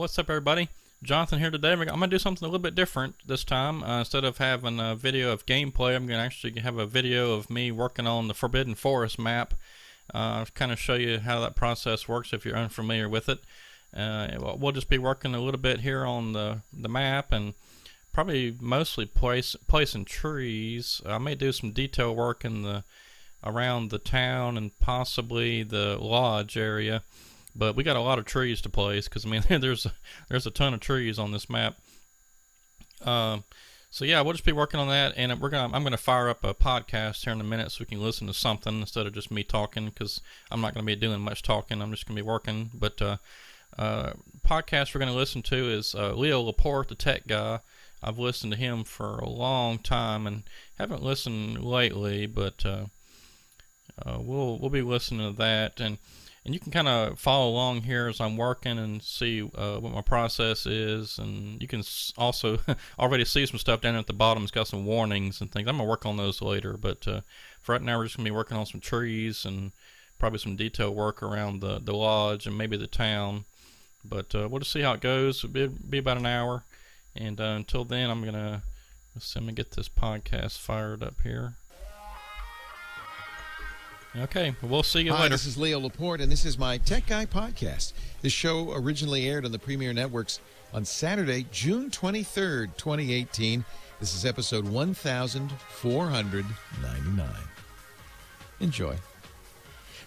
What's up, everybody? Jonathan here today. I'm going to do something a little bit different this time. Instead of having a video of gameplay, I'm going to actually have a video of me working on the Forbidden Forest map. Kind of show you how that process works if you're unfamiliar with it. We'll just be working a little bit here on the map and probably mostly placing trees. I may do some detail work in around the town and possibly the lodge area. But we got a lot of trees to place because I mean there's a ton of trees on this map. So yeah, we'll just be working on that, and I'm gonna fire up a podcast here in a minute so we can listen to something instead of just me talking, because I'm not gonna be doing much talking. I'm just gonna be working. But podcast we're gonna listen to is Leo Laporte, the tech guy. I've listened to him for a long time and haven't listened lately, but we'll be listening to that. And you can kind of follow along here as I'm working and see what my process is. And you can also already see some stuff down at the bottom. It's got some warnings and things. I'm going to work on those later. But for right now, we're just going to be working on some trees and probably some detail work around the lodge and maybe the town. But we'll just see how it goes. It'll be about an hour. And until then, I'm going to get this podcast fired up here. Okay, we'll see you later. Hi, this is Leo Laporte, and this is my Tech Guy podcast. This show originally aired on the Premier Networks on Saturday, June 23rd, 2018. This is episode 1499. Enjoy.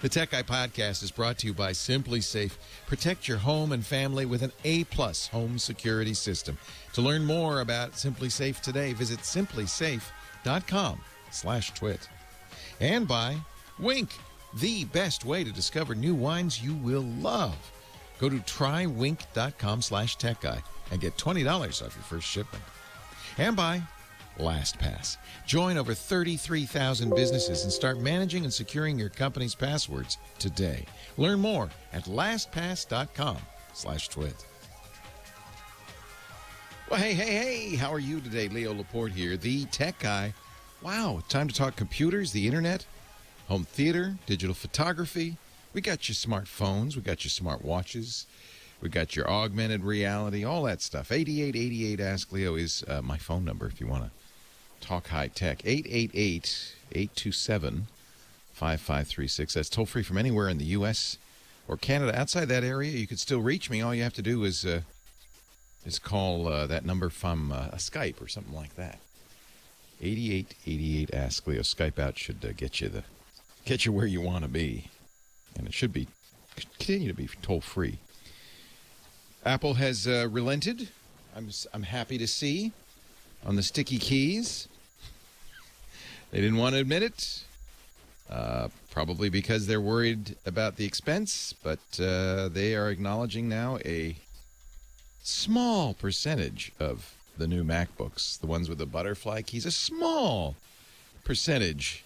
The Tech Guy podcast is brought to you by Simply Safe. Protect your home and family with an A-plus home security system. To learn more about Simply Safe today, visit simplysafe.com/twit. And by Wink, the best way to discover new wines you will love. Go to trywink.com/techguy and get $20 off your first shipment. And by LastPass. Join over 33,000 businesses and start managing and securing your company's passwords today. Learn more at lastpass.com/twit. Well, hey, how are you today? Leo Laporte here, the tech guy. Wow, time to talk computers, the internet, home theater, digital photography. We got your smartphones. We got your smart watches. We got your augmented reality, all that stuff. 8888 Ask Leo is my phone number if you want to talk high tech. 888-827-5536. That's toll free from anywhere in the U.S. or Canada. Outside that area, you can still reach me. All you have to do is call that number from a Skype or something like that. 8888 Ask Leo. Skype out should get you where you want to be, and it should be continue to be toll free. Apple has relented. I'm happy to see on the sticky keys. They didn't want to admit it, probably because they're worried about the expense, but they are acknowledging now a small percentage of the new MacBooks, the ones with the butterfly keys, a small percentage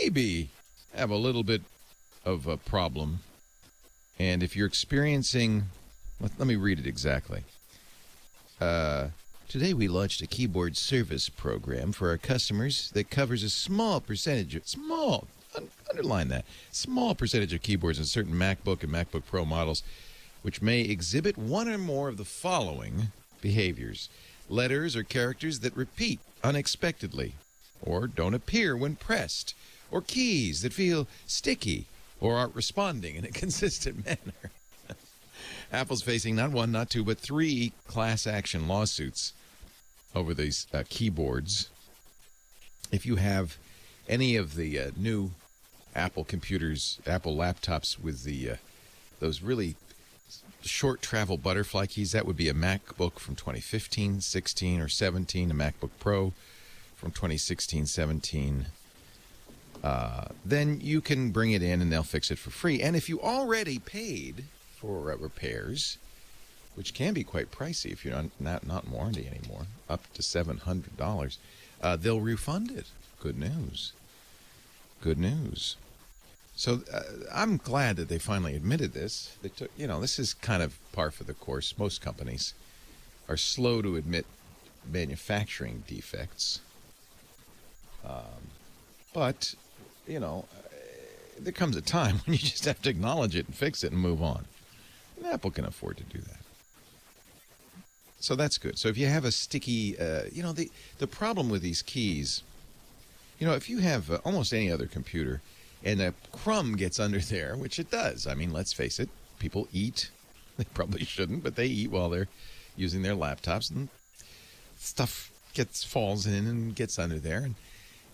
maybe have a little bit of a problem. And if you're experiencing, let me read it exactly. Today we launched a keyboard service program for our customers that covers a small percentage, underline that, small percentage of keyboards in certain MacBook and MacBook Pro models, which may exhibit one or more of the following behaviors: letters or characters that repeat unexpectedly or don't appear when pressed, or keys that feel sticky or aren't responding in a consistent manner. Apple's facing not one, not two, but 3 class action lawsuits over these keyboards. If you have any of the new Apple computers, Apple laptops with those really short travel butterfly keys, that would be a MacBook from 2015, 16, or 17, a MacBook Pro from 2016, 17. Then you can bring it in and they'll fix it for free. And if you already paid for repairs, which can be quite pricey if you're not in warranty anymore, up to $700, they'll refund it. Good news. Good news. So I'm glad that they finally admitted this. They took, this is kind of par for the course. Most companies are slow to admit manufacturing defects. But there comes a time when you just have to acknowledge it and fix it and move on. And Apple can afford to do that. So that's good. So if you have a sticky, the problem with these keys, if you have almost any other computer and a crumb gets under there, which it does. I mean, let's face it, people eat. They probably shouldn't, but they eat while they're using their laptops, and stuff falls in and gets under there. And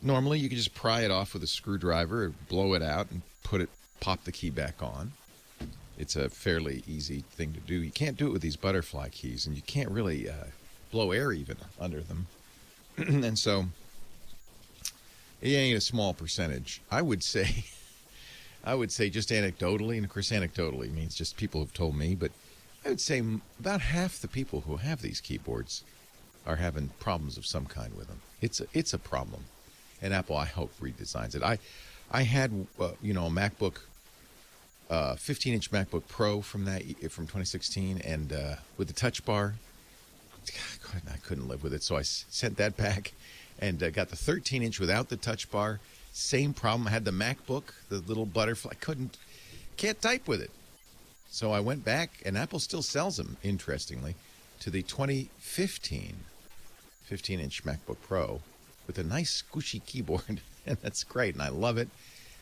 normally you can just pry it off with a screwdriver or blow it out and pop the key back on. It's a fairly easy thing to do. You can't do it with these butterfly keys, and you can't really blow air even under them. And so you need a small percentage. I would say just anecdotally, and of course anecdotally means just people have told me, but I would say about half the people who have these keyboards are having problems of some kind with them. It's a problem. And Apple, I hope, redesigns it. I had a MacBook, 15-inch MacBook Pro from 2016, and with the Touch Bar, I couldn't live with it, so I sent that back and got the 13-inch without the Touch Bar. Same problem. I had the MacBook, the little butterfly. Can't type with it. So I went back, and Apple still sells them, interestingly, to the 2015 15-inch MacBook Pro with a nice squishy keyboard, and that's great, and I love it,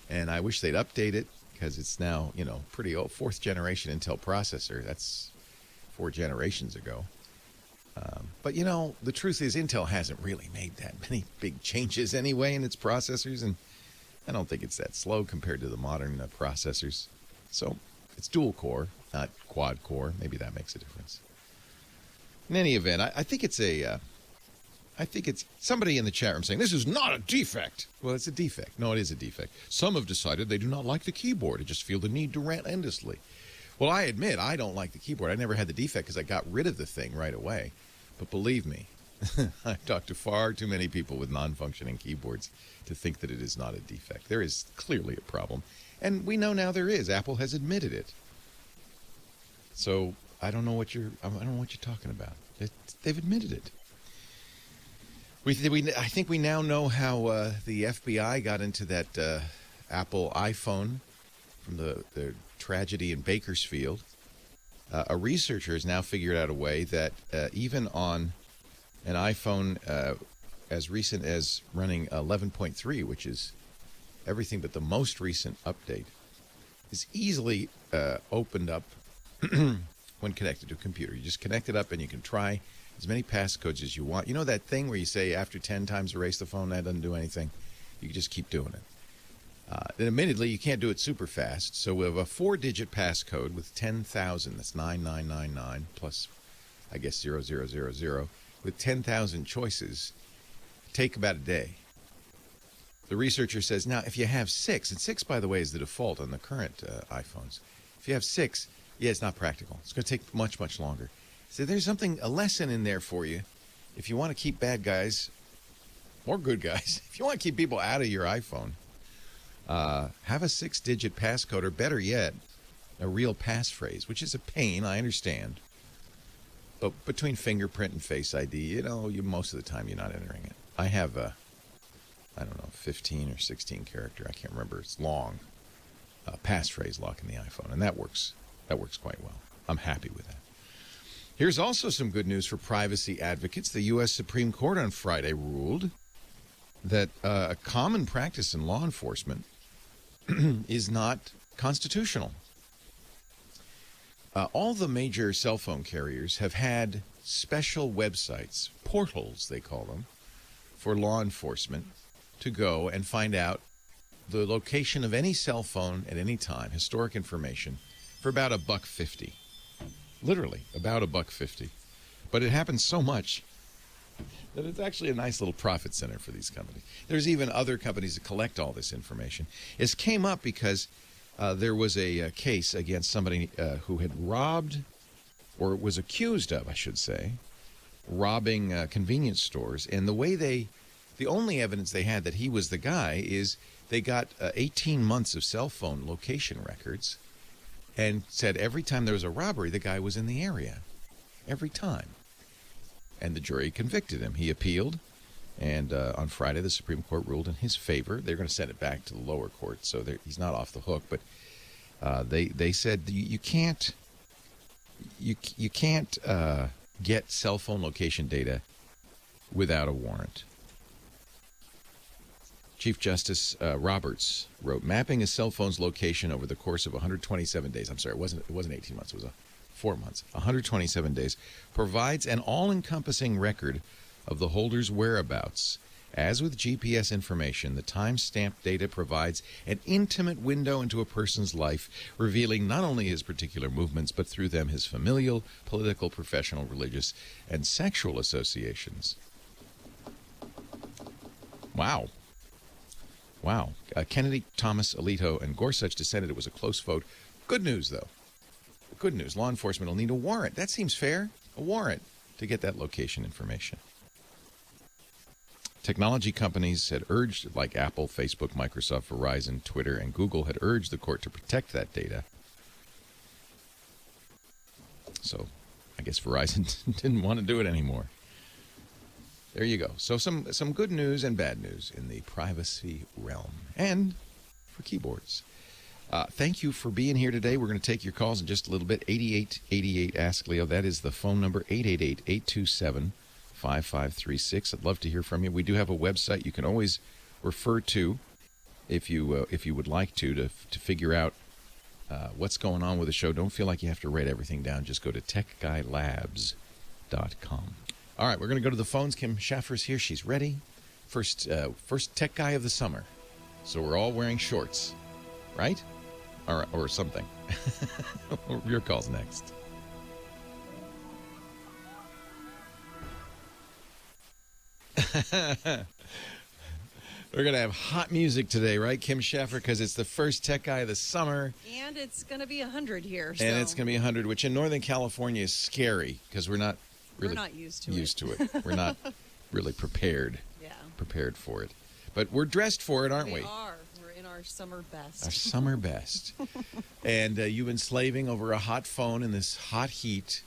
and I wish they'd update it because it's now, pretty old, 4th generation Intel processor. That's 4 generations ago. But, the truth is Intel hasn't really made that many big changes anyway in its processors, and I don't think it's that slow compared to the modern processors. So it's dual core, not quad core. Maybe that makes a difference. In any event, I think it's somebody in the chat room saying, this is not a defect. Well, it's a defect. No, it is a defect. Some have decided they do not like the keyboard and just feel the need to rant endlessly. Well, I admit I don't like the keyboard. I never had the defect because I got rid of the thing right away. But believe me, I've talked to far too many people with non-functioning keyboards to think that it is not a defect. There is clearly a problem. And we know now there is. Apple has admitted it. So I don't know what you're talking about. They've admitted it. I think we now know how the FBI got into that Apple iPhone from the tragedy in Bakersfield. A researcher has now figured out a way that even on an iPhone as recent as running 11.3, which is everything but the most recent update, is easily opened up when connected to a computer. You just connect it up and you can try as many passcodes as you want. You know that thing where you say after 10 times erase the phone, that doesn't do anything? You can just keep doing it. And admittedly, you can't do it super fast. So we have a 4-digit passcode with 10,000. That's 9999 plus, I guess, 0000 with 10,000 choices. Take about a day. The researcher says, now, if you have 6, and 6, by the way, is the default on the current iPhones. If you have 6, yeah, it's not practical. It's going to take much, much longer. So there's a lesson in there for you. If you want to keep bad guys, or good guys, if you want to keep people out of your iPhone, have a 6-digit passcode, or better yet, a real passphrase, which is a pain, I understand. But between fingerprint and Face ID, most of the time you're not entering it. I have 15 or 16 character, I can't remember, it's long, passphrase lock in the iPhone, and that works quite well. I'm happy with that. Here's also some good news for privacy advocates. The U.S. Supreme Court on Friday ruled that a common practice in law enforcement is not constitutional. All the major cell phone carriers have had special websites, portals they call them, for law enforcement to go and find out the location of any cell phone at any time, historic information, for about $1.50. Literally, about $1.50. But it happens so much that it's actually a nice little profit center for these companies. There's even other companies that collect all this information. It came up because there was a case against somebody who had robbed, or was accused of, I should say, robbing convenience stores. And the only evidence they had that he was the guy is they got 18 months of cell phone location records and said every time there was a robbery, the guy was in the area. Every time. And the jury convicted him. He appealed, and on Friday the Supreme Court ruled in his favor. They're going to send it back to the lower court, so he's not off the hook. But they said you can't get cell phone location data without a warrant. Chief Justice Roberts wrote, mapping a cell phone's location over the course of 127 days. I'm sorry, it wasn't 18 months. It was 4 months. 127 days provides an all-encompassing record of the holder's whereabouts. As with GPS information, the time-stamped data provides an intimate window into a person's life, revealing not only his particular movements, but through them his familial, political, professional, religious, and sexual associations. Wow. Wow. Kennedy, Thomas, Alito, and Gorsuch dissented. It was a close vote. Good news, though. Good news. Law enforcement will need a warrant. That seems fair. A warrant to get that location information. Technology companies had urged, like Apple, Facebook, Microsoft, Verizon, Twitter, and Google, had urged the court to protect that data. So I guess Verizon didn't want to do it anymore. There you go. So some good news and bad news in the privacy realm and for keyboards. Thank you for being here today. We're going to take your calls in just a little bit. 8888 Ask Leo. That is the phone number, 888-827-5536. I'd love to hear from you. We do have a website you can always refer to if you would like to figure out what's going on with the show. Don't feel like you have to write everything down. Just go to techguylabs.com. All right, we're going to go to the phones. Kim Schaffer's here. She's ready. First tech guy of the summer. So we're all wearing shorts, right? Or something. Your call's next. We're going to have hot music today, right, Kim Schaffer? Because it's the first tech guy of the summer. And it's going to be 100 here. And it's going to be 100, which in Northern California is scary because we're not really used to it. We're not really prepared for it. But we're dressed for it, aren't we? We are. We're in our summer best. Our summer best. And you've been slaving over a hot phone in this hot heat,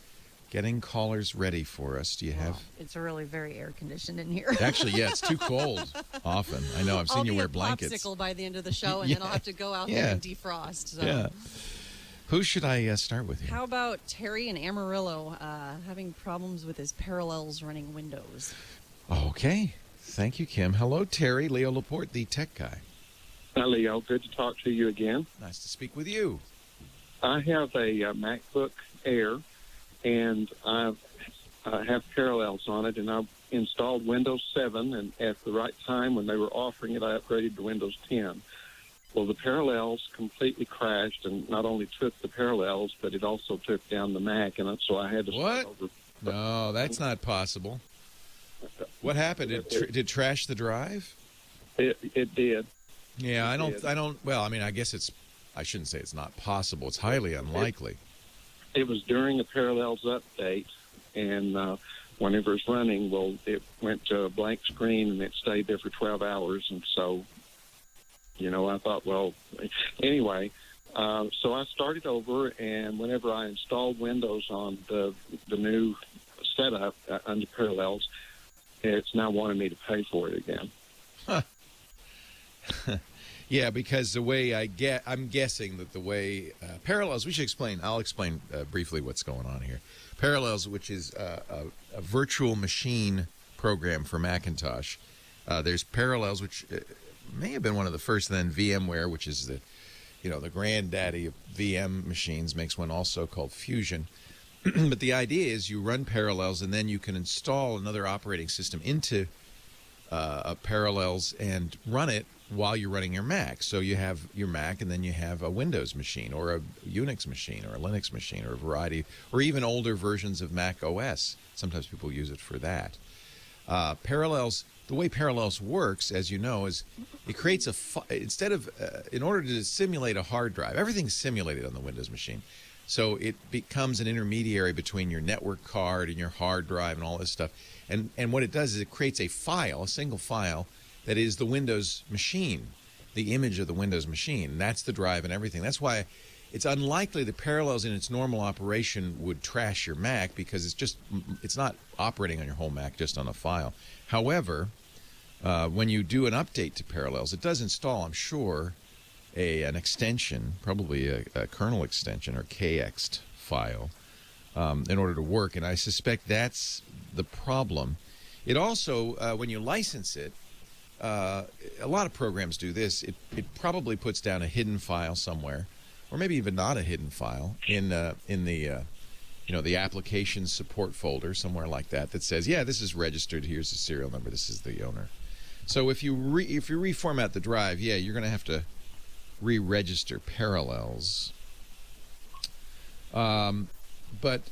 getting callers ready for us. Do you have... It's really very air-conditioned in here. Actually, yeah, it's too cold often. I know. I've seen you wear blankets. I'll be a popsicle by the end of the show, and then I'll have to go out there and defrost. So. Yeah. Who should I start with here? How about Terry in Amarillo having problems with his Parallels running Windows? Okay. Thank you, Kim. Hello, Terry. Leo Laporte, the tech guy. Hi, Leo. Good to talk to you again. Nice to speak with you. I have a MacBook Air, and I have Parallels on it, and I installed Windows 7, and at the right time when they were offering it, I upgraded to Windows 10. Well, the Parallels completely crashed, and not only took the Parallels, but it also took down the Mac, and so I had to start over. No, that's not possible. What happened? Did it trash the drive? It did. Yeah, I don't. Well, I mean, I guess I shouldn't say it's not possible. It's highly unlikely. It was during a Parallels update, and whenever it's running, well, it went to a blank screen, and it stayed there for 12 hours, and so... I thought, well, anyway, so I started over, and whenever I installed Windows on the new setup under Parallels, it's now wanting me to pay for it again. Huh. Yeah, because the way I'm guessing that the way Parallels, we should explain. I'll explain briefly what's going on here. Parallels, which is a virtual machine program for Macintosh. There's Parallels, which... may have been one of the first, and then VMware, which is the granddaddy of VM machines, makes one also called Fusion. But the idea is you run Parallels, and then you can install another operating system into Parallels and run it while you're running your Mac. So you have your Mac, and then you have a Windows machine, or a Unix machine, or a Linux machine, or a variety, or even older versions of Mac OS. Sometimes people use it for that. Parallels. The way Parallels works, as you know, is it creates in order to simulate a hard drive, everything's simulated on the Windows machine. So it becomes an intermediary between your network card and your hard drive and all this stuff. And what it does is it creates a single file, that is the Windows machine, the image of the Windows machine. And that's the drive and everything. That's why it's unlikely that Parallels in its normal operation would trash your Mac, because it's not operating on your whole Mac, just on a file. However, when you do an update to Parallels, it does install, I'm sure, an extension, probably a kernel extension or KXT file, in order to work, and I suspect that's the problem. It also, when you license it, a lot of programs do this. It probably puts down a hidden file somewhere, or maybe even not a hidden file in the the application support folder, somewhere like that, that says, yeah, this is registered. Here's the serial number. This is the owner. So if you reformat the drive, yeah, you're going to have to re-register Parallels. But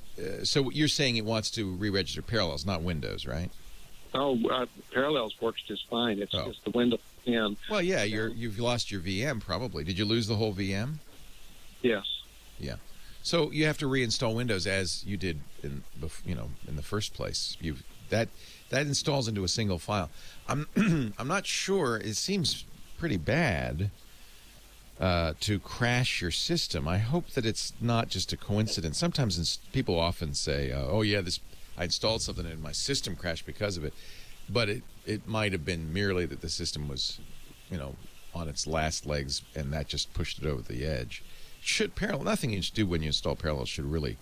so you're saying it wants to re-register Parallels, not Windows, right? Oh, Parallels works just fine. It's just the Windows 10. Well, yeah, you've lost your VM probably. Did you lose the whole VM? Yes. Yeah. So you have to reinstall Windows as you did in the first place. That installs into a single file. I'm not sure. It seems pretty bad to crash your system. I hope that it's not just a coincidence. Sometimes people often say, "Oh yeah, I installed something and my system crashed because of it," but it might have been merely that the system was, on its last legs, and that just pushed it over the edge. Nothing you do when you install Parallels should really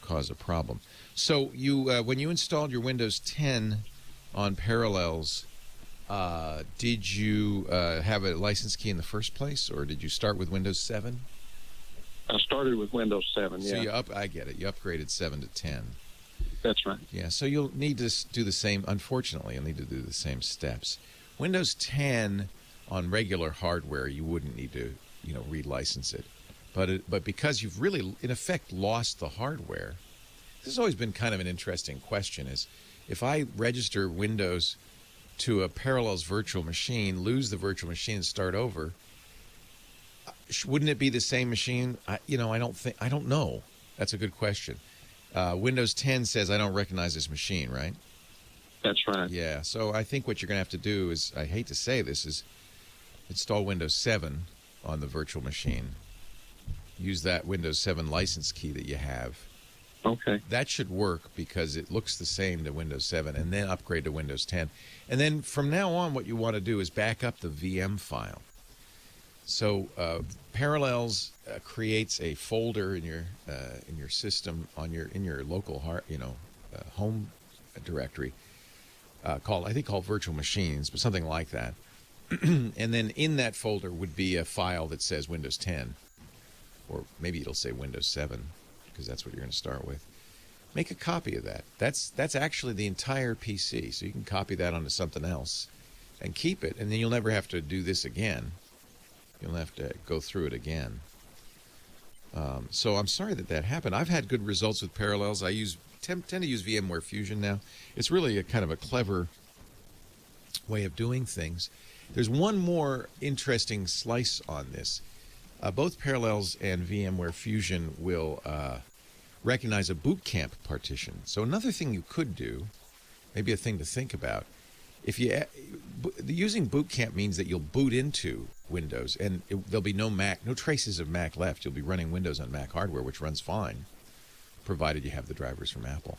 cause a problem. So when you installed your Windows 10 on Parallels, did you have a license key in the first place, or did you start with Windows 7? I started with Windows 7, yeah. So I get it. You upgraded 7 to 10. That's right. Yeah, so you'll need to do the same. Unfortunately, you'll need to do the same steps. Windows 10 on regular hardware, you wouldn't need to, relicense it. But because you've really, in effect, lost the hardware, this has always been kind of an interesting question, is if I register Windows to a Parallels virtual machine, lose the virtual machine and start over, wouldn't it be the same machine? I don't know. That's a good question. Windows 10 says I don't recognize this machine, right? That's right. Yeah, so I think what you're going to have to do is, I hate to say this, is install Windows 7 on the virtual machine. Use that Windows 7 license key that you have. Okay. That should work because it looks the same to Windows 7, and then upgrade to Windows 10. And then from now on, what you want to do is back up the VM file. So Parallels creates a folder in your system in your local home directory called virtual machines, but something like that. And then in that folder would be a file that says Windows 10, or maybe it'll say Windows 7, because that's what you're going to start with. Make a copy of that. That's actually the entire PC, so you can copy that onto something else and keep it, and then you'll never have to do this again. You'll have to go through it again. So I'm sorry that happened. I've had good results with Parallels. I tend to use VMware Fusion now. It's really a kind of a clever way of doing things. There's one more interesting slice on this. Both Parallels and VMware Fusion will recognize a boot camp partition. So another thing you could do, maybe a thing to think about, using boot camp means that you'll boot into Windows, and there'll be no traces of Mac left. You'll be running Windows on Mac hardware, which runs fine, provided you have the drivers from Apple.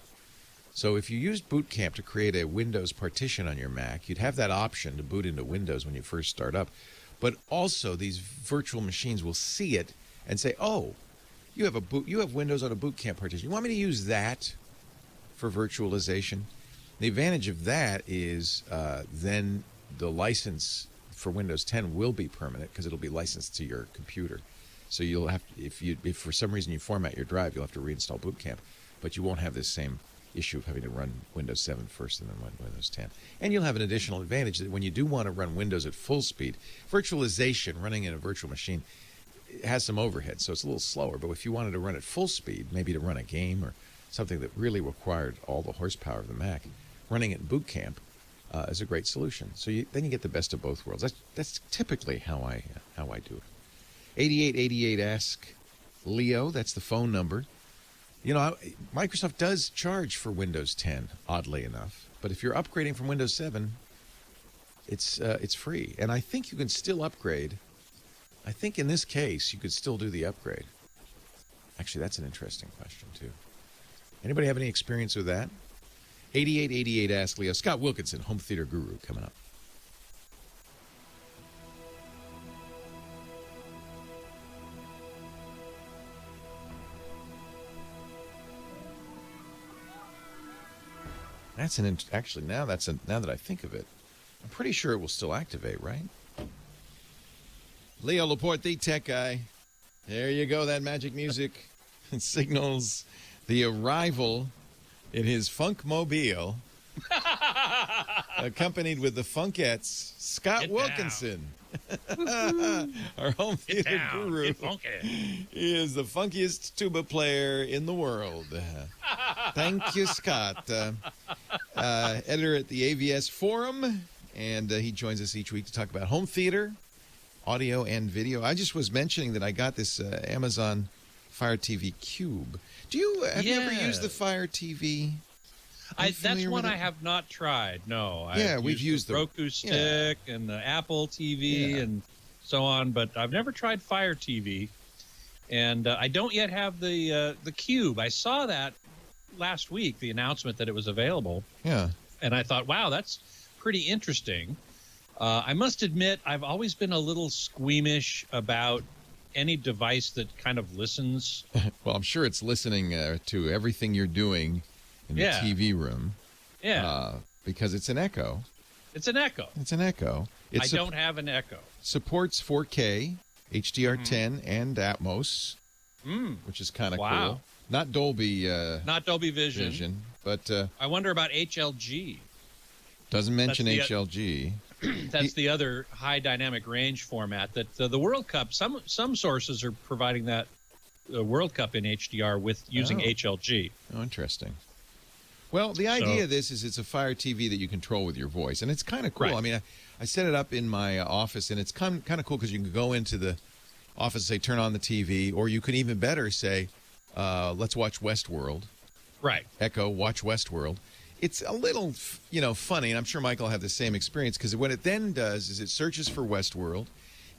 So if you used boot camp to create a Windows partition on your Mac, you'd have that option to boot into Windows when you first start up. But also, these virtual machines will see it and say, "Oh, you have Windows on a boot camp partition. You want me to use that for virtualization?" The advantage of that is then the license for Windows 10 will be permanent because it'll be licensed to your computer. So you'll have, if for some reason you format your drive, you'll have to reinstall Boot Camp, but you won't have this same issue of having to run Windows 7 first and then run Windows 10. And you'll have an additional advantage that when you do want to run Windows at full speed, virtualization, running in a virtual machine, has some overhead, so it's a little slower. But if you wanted to run at full speed, maybe to run a game or something that really required all the horsepower of the Mac, running it in Boot Camp is a great solution. So then you get the best of both worlds. That's typically how I do it. 8888 Ask Leo. That's the phone number. You know, Microsoft does charge for Windows 10, oddly enough. But if you're upgrading from Windows 7, it's free. And I think you can still upgrade. I think in this case, you could still do the upgrade. Actually, that's an interesting question, too. Anybody have any experience with that? 8888 Ask Leo. Scott Wilkinson, Home Theater Guru, coming up. That's actually now now that I think of it, I'm pretty sure it will still activate, right? Leo Laporte, the tech guy. There you go. That magic music signals the arrival in his Funkmobile, accompanied with the Funkettes, Scott Wilkinson. Our home theater guru. Get funky. He is the funkiest tuba player in the world. Thank you, Scott. Editor at the AVS Forum, and he joins us each week to talk about home theater, audio, and video. I just was mentioning that I got this Amazon Fire TV Cube. Have you ever used the Fire TV? That's one I have not tried. No. Yeah, we've used the Roku stick and the Apple TV and so on, but I've never tried Fire TV. And I don't yet have the Cube. I saw that last week, the announcement that it was available. Yeah. And I thought, wow, that's pretty interesting. I must admit, I've always been a little squeamish about any device that kind of listens. Well, I'm sure it's listening to everything you're doing in the TV room. Yeah. Because it's an Echo. It's an Echo. It's an Echo. I don't have an Echo. Supports 4K, HDR10, and Atmos, which is kind of cool. Not Dolby. Not Dolby Vision. But I wonder about HLG. Doesn't mention HLG. That's the other high dynamic range format that the World Cup. Some sources are providing that World Cup in HDR with using HLG. Oh, interesting. Well, the idea of this is it's a Fire TV that you control with your voice, and it's kind of cool. Right. I mean, I set it up in my office, and it's kind of cool because you can go into the office and say, turn on the TV, or you can even better say, let's watch Westworld. Right. Echo, watch Westworld. It's a little, funny, and I'm sure Michael will have the same experience, because what it then does is it searches for Westworld.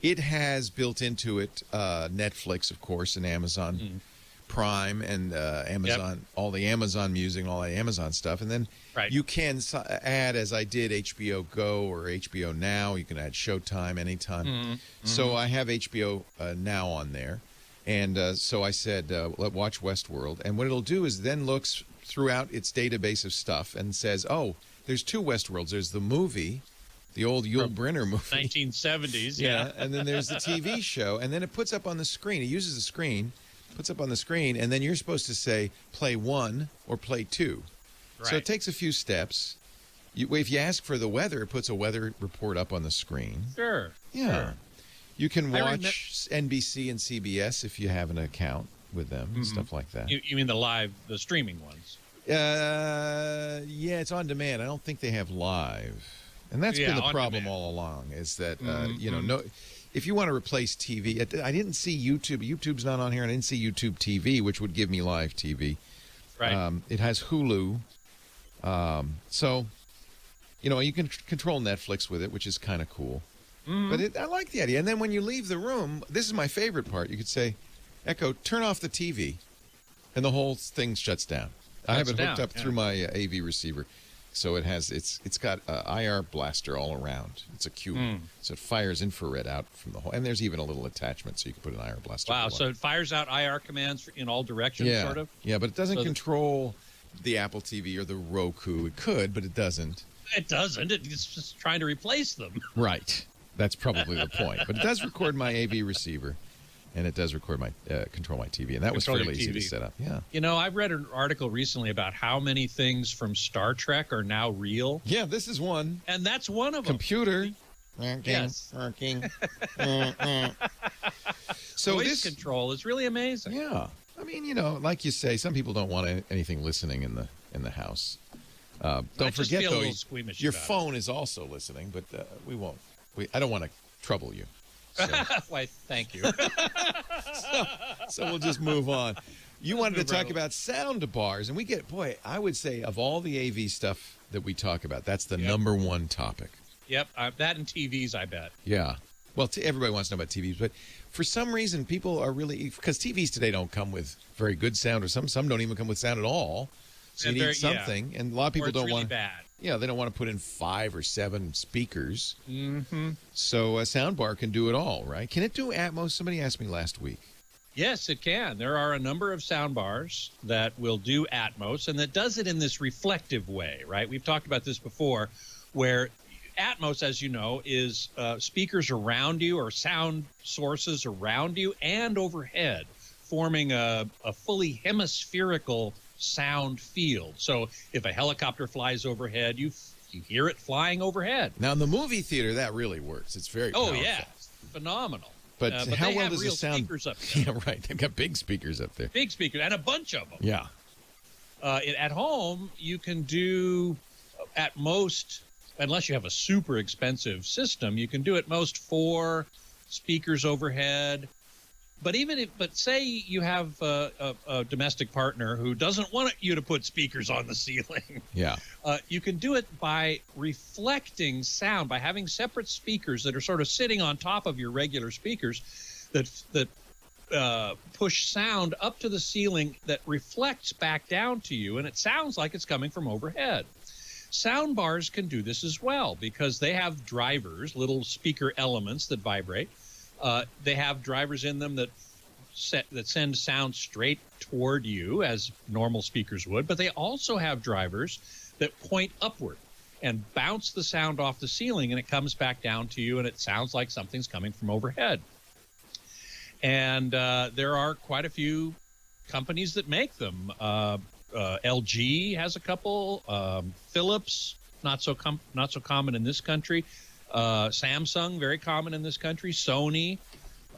It has built into it Netflix, of course, and Amazon Prime, and Amazon, all the Amazon music, and all the Amazon stuff. And then you can add, as I did, HBO Go or HBO Now. You can add Showtime anytime. So I have HBO Now on there. And so I said, watch Westworld. And what it'll do is then looks throughout its database of stuff and says, oh, there's two Westworlds. There's the movie, the old Yul Brynner movie. 1970s, yeah. And then there's the TV show. And then it puts up on the screen. It uses the screen, puts up on the screen, and then you're supposed to say play 1 or play 2. Right. So it takes a few steps. If you ask for the weather, it puts a weather report up on the screen. Sure. Yeah. Sure. You can watch NBC and CBS if you have an account with them and stuff like that. You mean the streaming ones? Yeah, it's on demand. I don't think they have live. And that's been the problem all along, is that, if you want to replace TV, I didn't see YouTube. YouTube's not on here, and I didn't see YouTube TV, which would give me live TV. Right. It has Hulu. So, you can control Netflix with it, which is kind of cool. But I like the idea. And then when you leave the room, this is my favorite part. You could say, Echo, turn off the TV, and the whole thing shuts down. I have it hooked up through my AV receiver, so it's got IR blaster all around. It's a cube, so it fires infrared out from the whole. And there's even a little attachment, so you can put an IR blaster. Wow! So it fires out IR commands in all directions, sort of. Yeah, but it doesn't control the Apple TV or the Roku. It could, but it doesn't. It doesn't. It's just trying to replace them. Right. That's probably the point. But it does record my AV receiver, and it does record my control my TV, and that was fairly easy to set up. Yeah. I've read an article recently about how many things from Star Trek are now real. Yeah, this is one. And that's one of them. Computer. Yes. So voice control is really amazing. Yeah. I mean, like you say, some people don't want anything listening in the house. Don't forget, though, your phone is also listening, but we won't. I don't want to trouble you. So. Why, thank you. so we'll just move on. You wanted to talk about sound bars, and I would say of all the AV stuff that we talk about, that's the number one topic. Yep, that and TVs, I bet. Yeah. Well, everybody wants to know about TVs, but for some reason, people are really, because TVs today don't come with very good sound, or some don't even come with sound at all. So you need something, and a lot of people don't want. Bad. Yeah, they don't want to put in 5 or 7 speakers. So a sound bar can do it all, right? Can it do Atmos? Somebody asked me last week. Yes, it can. There are a number of sound bars that will do Atmos, and that does it in this reflective way, right? We've talked about this before, where Atmos, as you know, is speakers around you or sound sources around you and overhead, forming a fully hemispherical sound field. So if a helicopter flies overhead, you hear it flying overhead. Now, in the movie theater, that really works. It's very powerful. Yeah, phenomenal. But how they well have does real the sound? speakers up there. Yeah, right. They've got big speakers up there. Big speakers, and a bunch of them. Yeah. At home, you can do at most, unless you have a super expensive system, you can do at most 4 speakers overhead. But say you have a domestic partner who doesn't want you to put speakers on the ceiling. Yeah. You can do it by reflecting sound, by having separate speakers that are sort of sitting on top of your regular speakers that push sound up to the ceiling that reflects back down to you, and it sounds like it's coming from overhead. Sound bars can do this as well because they have drivers, little speaker elements that vibrate. They have drivers in them that send sound straight toward you as normal speakers would, but they also have drivers that point upward and bounce the sound off the ceiling, and it comes back down to you, and it sounds like something's coming from overhead. And there are quite a few companies that make them. LG has a couple. Philips, not so common in this country. Samsung, very common in this country. Sony,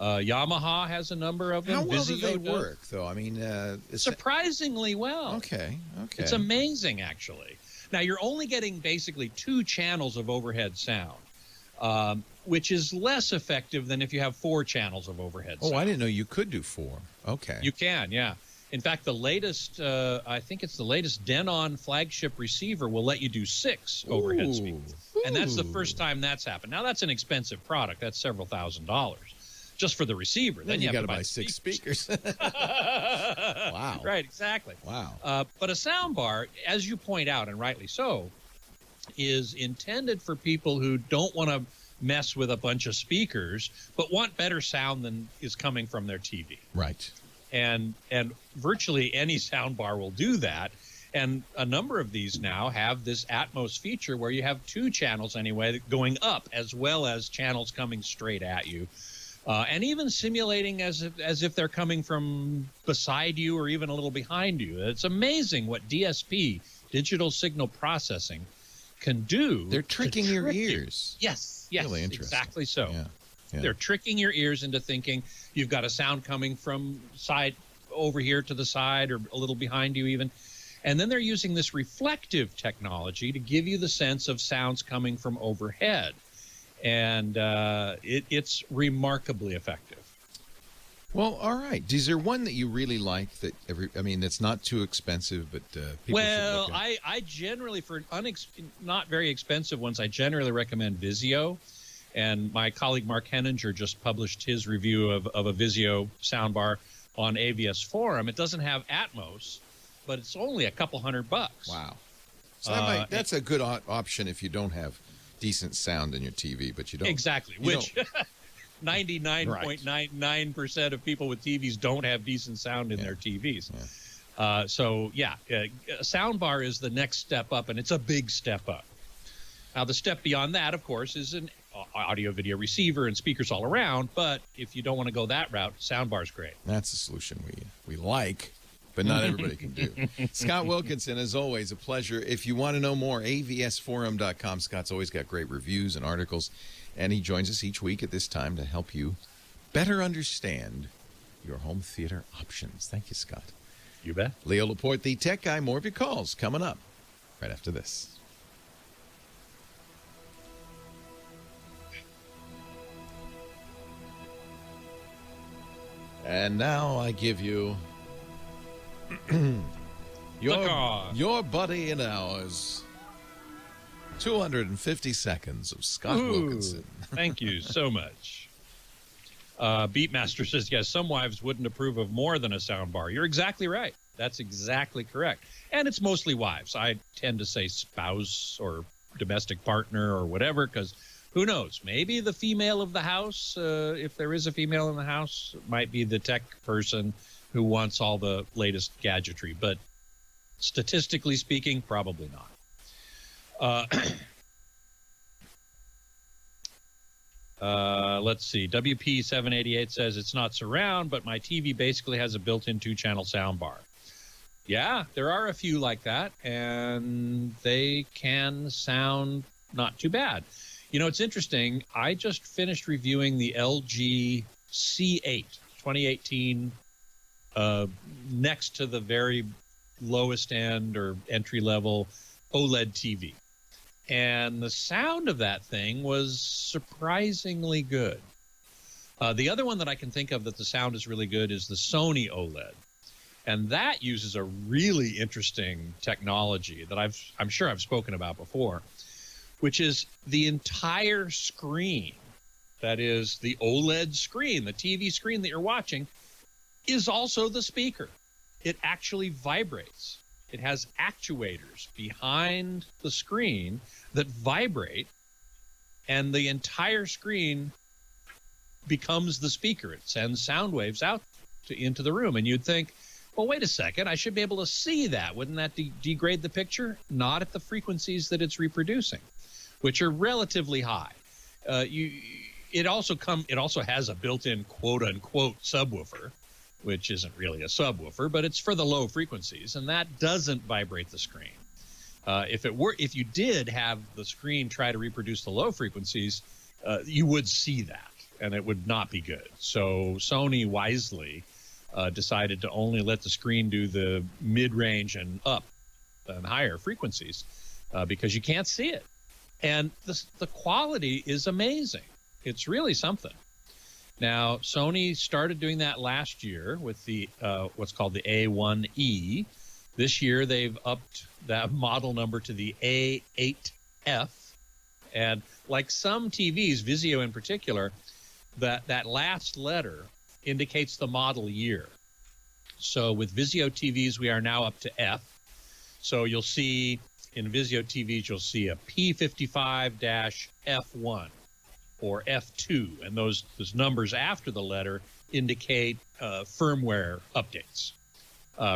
Yamaha has a number of them. How well do Vizio they does. work, though? I mean, Surprisingly well. Okay. It's amazing, actually. Now, you're only getting basically 2 channels of overhead sound, which is less effective than if you have 4 channels of overhead sound. Oh, I didn't know you could do 4. Okay. You can, yeah. In fact, the latest, I think it's the latest Denon flagship receiver will let you do 6 overhead speakers. And that's the first time that's happened. Now, that's an expensive product. That's several $1,000s just for the receiver. Then you have got to buy 6 speakers. Wow. Right, exactly. Wow. But a sound bar, as you point out, and rightly so, is intended for people who don't want to mess with a bunch of speakers, but want better sound than is coming from their TV. Right. And virtually any sound bar will do that. And a number of these now have this Atmos feature where you have 2 channels anyway going up, as well as channels coming straight at you. And even simulating as if they're coming from beside you or even a little behind you. It's amazing what DSP, digital signal processing, can do. They're tricking your trick you. ears. Yes, Really interesting. exactly so. Yeah. They're tricking your ears into thinking you've got a sound coming from side over here to the side or a little behind you even. And then they're using this reflective technology to give you the sense of sounds coming from overhead. And it's remarkably effective. Well, all right. Is there one that you really like that's not too expensive, but people should look at? I generally, for not very expensive ones, I generally recommend Vizio. And my colleague Mark Henninger just published his review of a Vizio soundbar on AVS Forum. It doesn't have Atmos, but it's only a couple $100. Wow. So that's a good option if you don't have decent sound in your TV, but you don't. Exactly, which 99.99% of people with TVs don't have decent sound in their TVs. Yeah. A soundbar is the next step up, and it's a big step up. Now, the step beyond that, of course, is an audio-video receiver and speakers all around, but if you don't want to go that route, soundbar's great. That's a solution we like, but not everybody can do. Scott Wilkinson, as always, a pleasure. If you want to know more, avsforum.com. Scott's always got great reviews and articles, and he joins us each week at this time to help you better understand your home theater options. Thank you, Scott. You bet. Leo Laporte, the tech guy. More of your calls coming up right after this. And now I give you your buddy and ours. 250 seconds of Scott Wilkinson. Thank you so much. Beatmaster says, yes, some wives wouldn't approve of more than a soundbar. You're exactly right. That's exactly correct. And it's mostly wives. I tend to say spouse or domestic partner or whatever, because who knows? Maybe the female of the house, if there is a female in the house, might be the tech person who wants all the latest gadgetry. But statistically speaking, probably not. Let's see. WP788 says it's not surround, but my TV basically has a built-in 2-channel sound bar. Yeah, there are a few like that, and they can sound not too bad. You know, it's interesting. I just finished reviewing the LG C8 2018, next to the very lowest end or entry-level OLED TV. And the sound of that thing was surprisingly good. The other one that I can think of that the sound is really good is the Sony OLED. And that uses a really interesting technology that I'm sure I've spoken about before, which is the entire screen, that is the OLED screen, the TV screen that you're watching, is also the speaker. It actually vibrates. It has actuators behind the screen that vibrate, and the entire screen becomes the speaker. It sends sound waves out into the room, and you'd think, well, wait a second, I should be able to see that. Wouldn't that degrade the picture? Not at the frequencies that it's reproducing, which are relatively high. It also has a built-in quote-unquote subwoofer, which isn't really a subwoofer, but it's for the low frequencies, and that doesn't vibrate the screen. If you did have the screen try to reproduce the low frequencies, you would see that, and it would not be good. So Sony wisely decided to only let the screen do the mid-range and up and higher frequencies because you can't see it. And the quality is amazing. It's really something. Now, Sony started doing that last year with the what's called the A1E. This year, they've upped that model number to the A8F. And like some TVs, Vizio in particular, that last letter indicates the model year. So with Vizio TVs, we are now up to F. So you'll see in Vizio TVs, you'll see a P55-F1 or F2, and those numbers after the letter indicate firmware updates,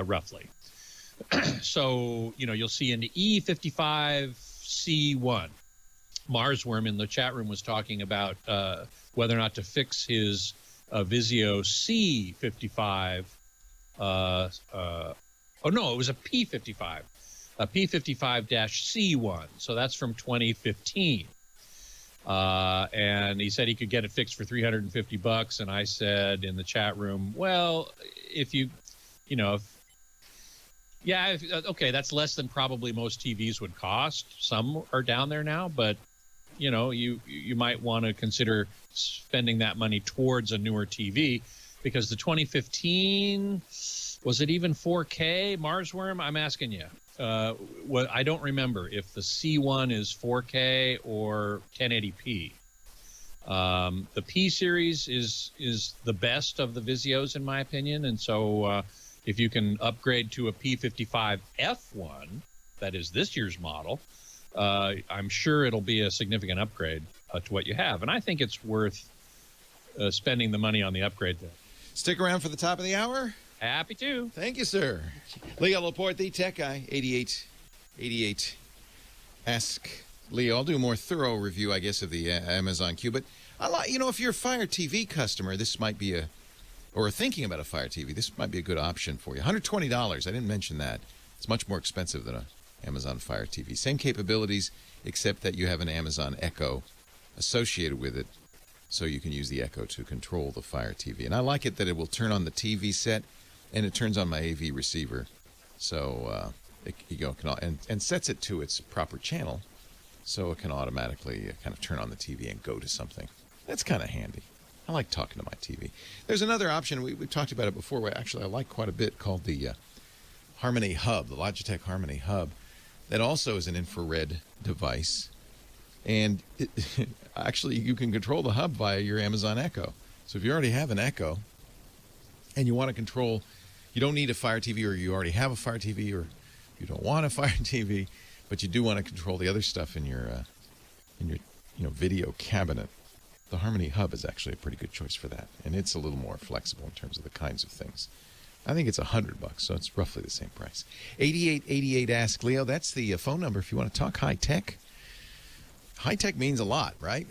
roughly. So, you'll see an E55C1. Marsworm in the chat room was talking about whether or not to fix his Vizio C55. It was a P55. A P55-C1. So that's from 2015. And he said he could get it fixed for $350. And I said in the chat room, well, okay, that's less than probably most TVs would cost. Some are down there now, but you might want to consider spending that money towards a newer TV, because the 2015, was it even 4K? Marsworm, I'm asking you. I don't remember if the C1 is 4K or 1080p. The P series is the best of the Vizios in my opinion, and so if you can upgrade to a P55F1, that is this year's model, I'm sure it'll be a significant upgrade to what you have, and I think it's worth spending the money on the upgrade there. Stick around for the top of the hour. Happy to. Thank you, sir. Leo Laporte, the tech guy, 88. Ask Leo. I'll do a more thorough review, I guess, of the Amazon Q. But if you're a Fire TV customer, this might be or thinking about a Fire TV, this might be a good option for you. $120. I didn't mention that. It's much more expensive than an Amazon Fire TV. Same capabilities, except that you have an Amazon Echo associated with it, so you can use the Echo to control the Fire TV. And I like it that it will turn on the TV set, and it turns on my AV receiver. So and sets it to its proper channel, so it can automatically kind of turn on the TV and go to something. That's kind of handy. I like talking to my TV. There's another option, we've talked about it before, where actually I like quite a bit, called the Harmony Hub, the Logitech Harmony Hub. That also is an infrared device. And actually, you can control the hub via your Amazon Echo. So if you already have an Echo and you want to control, you don't need a Fire TV, or you already have a Fire TV, or you don't want a Fire TV, but you do want to control the other stuff in your video cabinet, the Harmony Hub is actually a pretty good choice for that, and it's a little more flexible in terms of the kinds of things. I think it's $100, so it's roughly the same price. 8888 Ask Leo. That's the phone number if you want to talk high tech. High tech means a lot, right?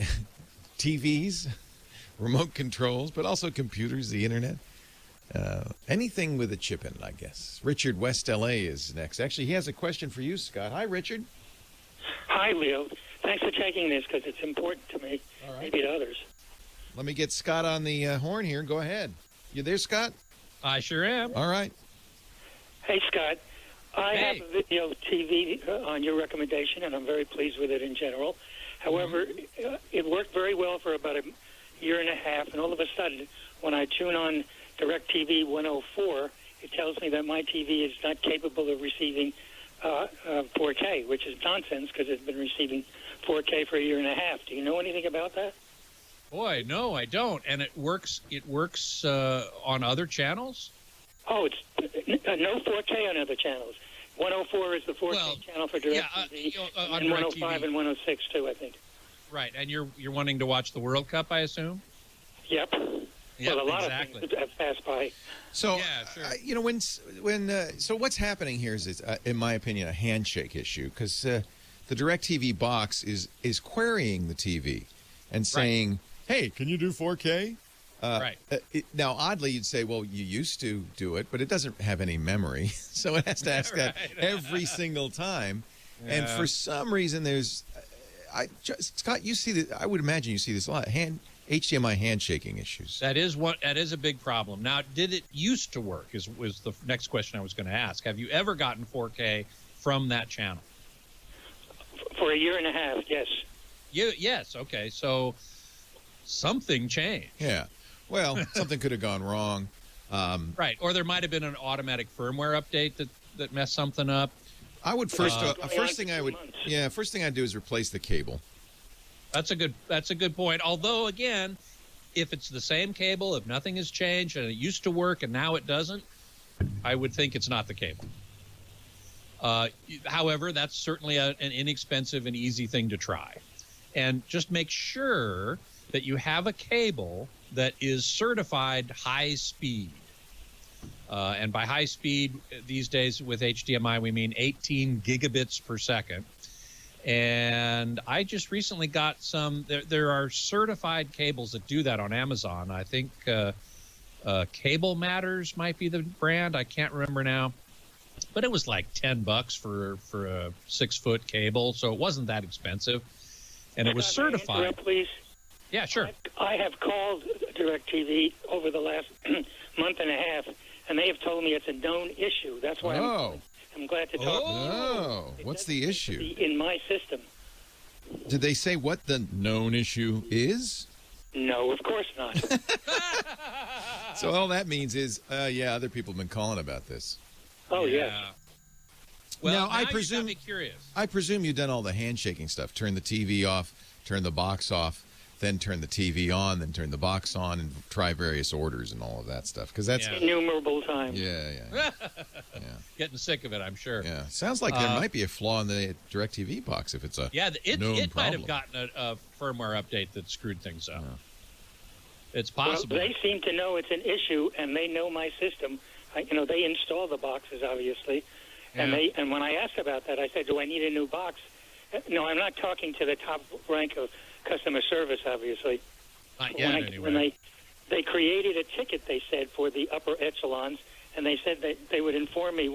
TVs, remote controls, but also computers, the internet. Anything with a chip in it, I guess. Richard, West LA, is next. Actually, he has a question for you, Scott. Hi, Richard. Hi, Leo. Thanks for taking this because it's important to me, All right. maybe to others. Let me get Scott on the horn here. Go ahead. You there, Scott? I sure am. All right. Hey, Scott. I Hey. have a video TV on your recommendation, and I'm very pleased with it in general. However, it worked very well for about a year and a half, and all of a sudden, when I tune on DirecTV 104, it tells me that my TV is not capable of receiving 4K, which is nonsense because it's been receiving 4K for a year and a half. Do you know anything about that? Boy, no, I don't. And it works. It works on other channels. Oh, it's no 4K on other channels. 104 is the 4K channel for DirecTV, on and 105 DirecTV. and 106 too, I think. Right, and you're wanting to watch the World Cup, I assume. Yep. Yep, Well, a lot exactly. of things have passed by. So, Yeah, sure. so what's happening here is, in my opinion, a handshake issue, because the DirecTV box is querying the TV and saying, "Hey, can you do 4K?" Right. Now, oddly, you'd say, "Well, you used to do it, but it doesn't have any memory, so it has to ask that every single time." And Yeah. for some reason, there's, Scott, you see that? I would imagine you see this a lot. HDMI handshaking issues. That is a big problem. Now, did it used to work? Was the next question I was going to ask. Have you ever gotten 4K from that channel? For a year and a half, yes. Yes. Okay. So something changed. Yeah. Well, something could have gone wrong. Right. Or there might have been an automatic firmware update that messed something up. I would first going on first thing for I 2 would months. first thing I'd do is replace the cable. That's a good point. Although, again, if it's the same cable, if nothing has changed and it used to work and now it doesn't, I would think it's not the cable. However, that's certainly an inexpensive and easy thing to try. And just make sure that you have a cable that is certified high speed. And by high speed, these days with HDMI, we mean 18 gigabits per second. And I just recently got some. There are certified cables that do that on Amazon. I think Cable Matters might be the brand. I can't remember now, but it was like $10 for a 6-foot cable, so it wasn't that expensive, and it was Can I certified. interrupt, please? Yeah, sure. I have called DirecTV over the last month and a half, and they have told me it's a known issue. That's why I'm glad to talk. Oh, what's the issue? In my system. Did they say what the known issue is? No, of course not. So all that means is, other people have been calling about this. Oh, Yeah. yes. Well, Now, I you got presume- me curious. I presume you've done all the handshaking stuff. Turn the TV off, turn the box off, then turn the TV on, then turn the box on, and try various orders and all of that stuff. Because that's Yeah. Innumerable times. yeah. Getting sick of it, I'm sure. Yeah. Sounds like there might be a flaw in the DirecTV box if it's a Yeah, it known might problem. have gotten a firmware update that screwed things up. It's Well, possible. they seem to know it's an issue, and they know my system. They install the boxes, obviously. And Yeah. and when I asked about that, I said, do I need a new box? No, I'm not talking to the top rank of customer service, obviously. Not yet, anyway. When they created a ticket, they said, for the upper echelons, and they said that they would inform me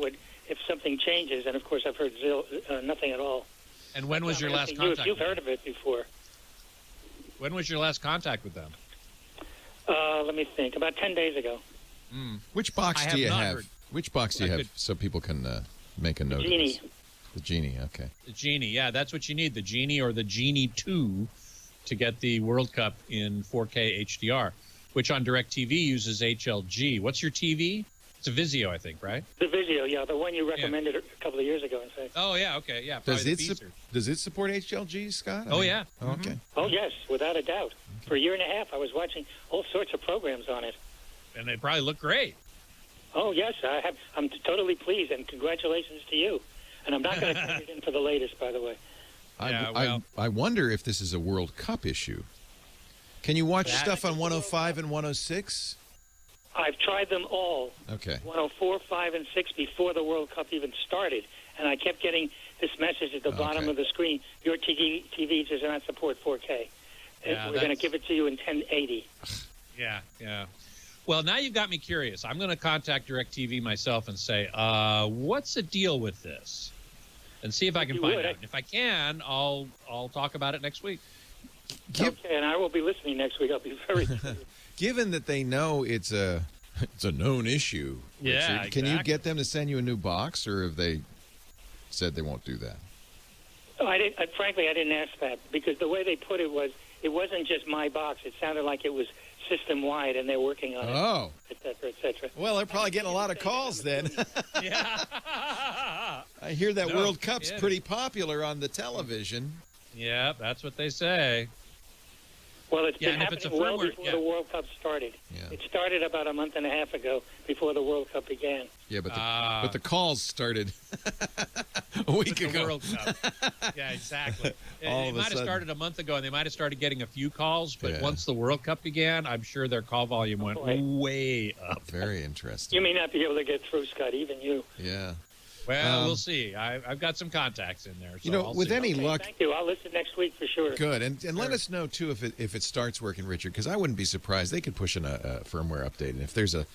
if something changes. And, of course, I've heard nothing at all. And when was your I'm last asking you contact? if you've with heard of it before. them? When was your last contact with them? Let me think. About 10 days ago. Which box I do have you not have? heard. Which box do you I have could- so people can make a note Genie. of this? The Genie, okay. The Genie, yeah, that's what you need, the Genie or the Genie 2 to get the World Cup in 4K HDR, which on DirecTV uses HLG. What's your TV? It's a Vizio, I think, right? The Vizio, yeah, the one you recommended a couple of years ago, in fact. Oh, yeah, okay, yeah. Does probably it the Beazer. does it support HLG, Scott? Oh, yeah. Okay. Oh, yes, without a doubt. For a year and a half, I was watching all sorts of programs on it. And they probably look great. Oh, yes, I'm totally pleased, and congratulations to you. And I'm not going to turn it in for the latest, by the way. Yeah, well, I wonder if this is a World Cup issue. Can you watch That- stuff on 105 and 106? I've tried them all, Okay. 104, 5, and 6, before the World Cup even started, and I kept getting this message at the bottom Okay. of the screen: your TV does not support 4K. Yeah, We're going to that's- give it to you in 1080. yeah. Well, now you've got me curious. I'm going to contact DirecTV myself and say, what's the deal with this? And see if I can You find would. out. If I can, I'll talk about it next week. Okay, and I will be listening next week. I'll be very Given that they know it's a known issue, Yeah, Richard, can you exactly. get them to send you a new box, or have they said they won't do that? Frankly, I didn't ask that, because the way they put it was, it wasn't just my box. It sounded like it was system-wide, and they're working on it, Oh, et cetera, et cetera. well, they're probably getting a lot of calls then. Yeah. I hear that No World Cup's kidding. pretty popular on the television. Yeah, that's what they say. Well, it's Yeah, been and if it's happening a well firmware- before yeah. the World Cup started. Yeah. It started about a month and a half ago, before the World Cup began. Yeah, but Ah. the calls started a week The ago. World Cup. Yeah, exactly. All It of a might have sudden. started a month ago, and they might have started getting a few calls, but Yeah. once the World Cup began, I'm sure their call volume went boy. way up. Very interesting. You may not be able to get through, Scott, even you. Yeah. Well, we'll see. I've got some contacts in there. So You know, I'll with see. any Okay, luck, thank you. I'll listen next week for sure. good. And let us know too if it starts working, Richard, because I wouldn't be surprised. They could push in a firmware update, and if there's a